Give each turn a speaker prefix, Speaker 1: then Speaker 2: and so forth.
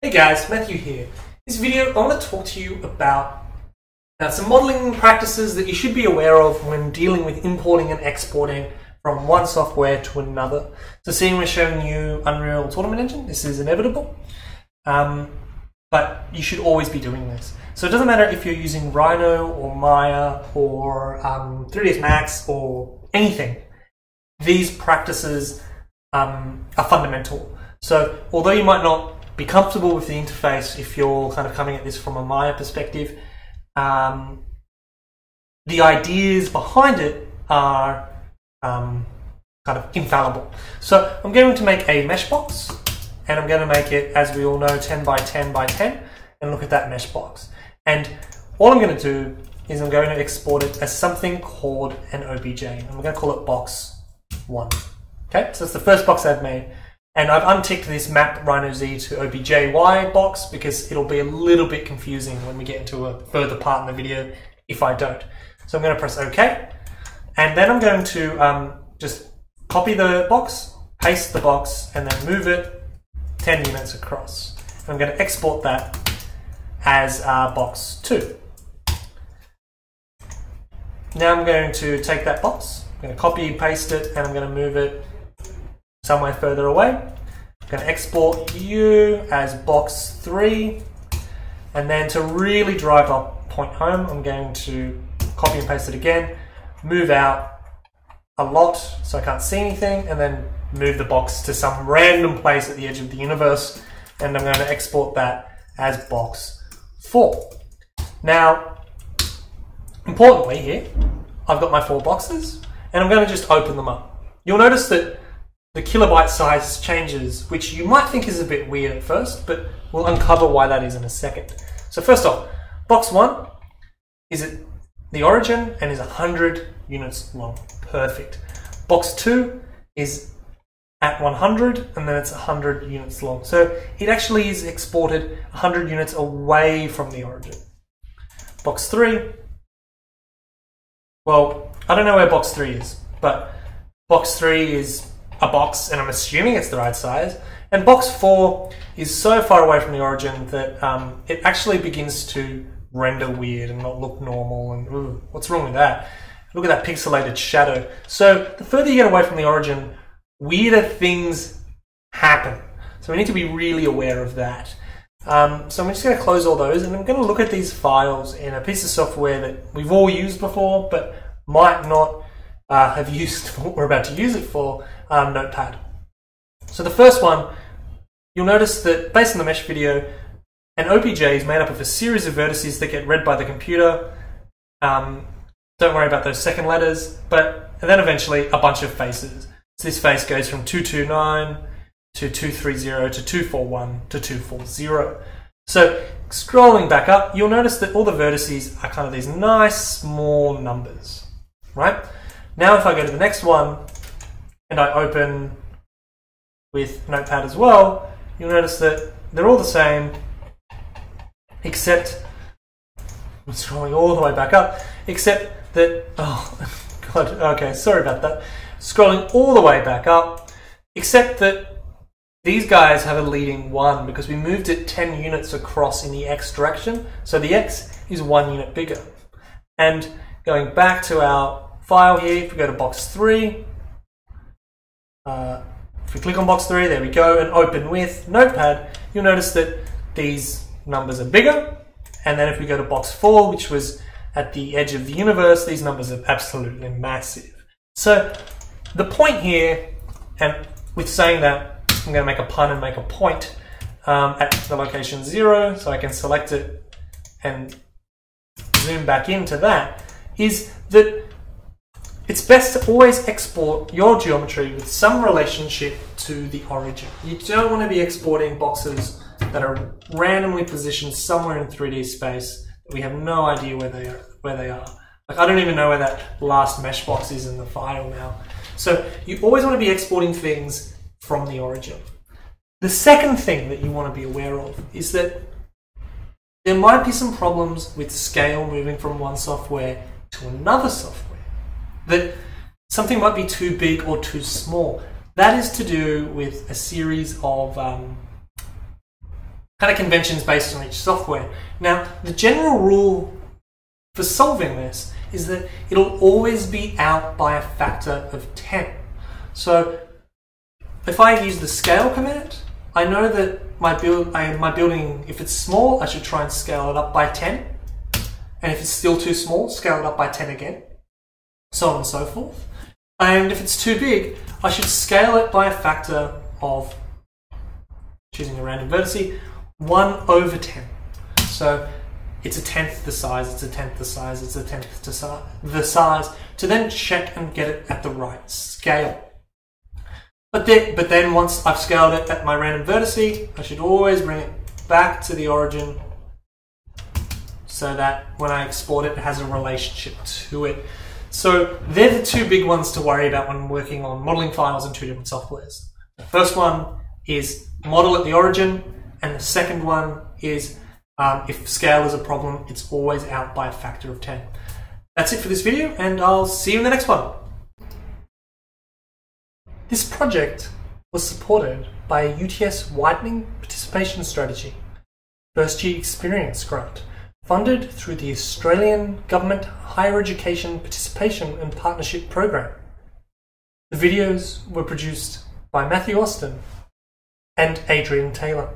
Speaker 1: Hey guys, Matthew here. In this video, I want to talk to you about some modeling practices that you should be aware of when dealing with importing and exporting from one software to another. So seeing we're showing you Unreal Tournament Engine, this is inevitable, but you should always be doing this. So it doesn't matter if you're using Rhino or Maya or 3ds Max or anything. These practices are fundamental. So although you might not be comfortable with the interface if you're kind of coming at this from a Maya perspective, the ideas behind it are kind of infallible. So I'm going to make a mesh box, and I'm going to make it, as we all know, 10 by 10 by 10, and look at that mesh box. And all I'm going to do is I'm going to export it as something called an OBJ. And I'm going to call it box 1. Okay, so it's the first box I've made. And I've unticked this map Rhino Z to OBJY box because it'll be a little bit confusing when we get into a further part in the video if I don't. So I'm going to press OK. And then I'm going to just copy the box, paste the box, and then move it 10 units across. And I'm going to export that as box 2. Now I'm going to take that box, I'm going to copy and paste it, and I'm going to move it somewhere further away. I'm going to export you as box 3, and then to really drive our point home, I'm going to copy and paste it again, move out a lot so I can't see anything, and then move the box to some random place at the edge of the universe, and I'm going to export that as box 4. Now, importantly here, I've got my 4 boxes, and I'm going to just open them up. You'll notice that the kilobyte size changes, which you might think is a bit weird at first, but we'll uncover why that is in a second. So first off, box 1 is at the origin and is 100 units long. Perfect. Box 2 is at 100 and then it's 100 units long. So it actually is exported 100 units away from the origin. Box 3, well, I don't know where box 3 is, but box 3 is a box, and I'm assuming it's the right size. And box 4 is so far away from the origin that it actually begins to render weird and not look normal. And ooh, what's wrong with that? Look at that pixelated shadow. So the further you get away from the origin, weirder things happen. So we need to be really aware of that. So I'm just going to close all those, and I'm going to look at these files in a piece of software that we've all used before, but might not have used what we're about to use it for, Notepad. So the first one, you'll notice that based on the mesh video, an OBJ is made up of a series of vertices that get read by the computer. Don't worry about those second letters, and then eventually a bunch of faces. So this face goes from 229 to 230 to 241 to 240. So scrolling back up, you'll notice that all the vertices are kind of these nice small numbers, right? Now if I go to the next one and I open with Notepad as well, you'll notice that they're all the same, except, I'm scrolling all the way back up, except that, oh god, okay, sorry about that. Scrolling all the way back up, except that these guys have a leading 1 because we moved it 10 units across in the X direction, so the X is 1 unit bigger. And going back to our file here, if we go to box 3, if we click on box 3, there we go, and open with Notepad, you'll notice that these numbers are bigger. And then if we go to box 4, which was at the edge of the universe, these numbers are absolutely massive. So the point here, and with saying that, I'm going to make a pun and make a point at the location 0, so I can select it and zoom back into that, is that it's best to always export your geometry with some relationship to the origin. You don't want to be exporting boxes that are randomly positioned somewhere in 3D space that we have no idea where they are. Like, I don't even know where that last mesh box is in the file now. So you always want to be exporting things from the origin. The second thing that you want to be aware of is that there might be some problems with scale moving from one software to another software. That something might be too big or too small. That is to do with a series of kind of conventions based on each software. Now, the general rule for solving this is that it'll always be out by a factor of 10. So if I use the scale command, I know that my building, if it's small, I should try and scale it up by 10. And if it's still too small, scale it up by 10 again, so on and so forth. And if it's too big, I should scale it by a factor of, choosing a random vertice, 1 over 10. So it's a tenth the size, it's a tenth the size, it's a tenth the size, to then check and get it at the right scale. But then once I've scaled it at my random vertice, I should always bring it back to the origin so that when I export it, it has a relationship to it. So they're the two big ones to worry about when working on modeling files in two different softwares. The first one is model at the origin, and the second one is if scale is a problem, it's always out by a factor of 10. That's it for this video, and I'll see you in the next one. This project was supported by a UTS Widening Participation Strategy, First Year Experience Grant, funded through the Australian Government Higher Education Participation and Partnership Program. The videos were produced by Matthew Austin and Adrian Taylor.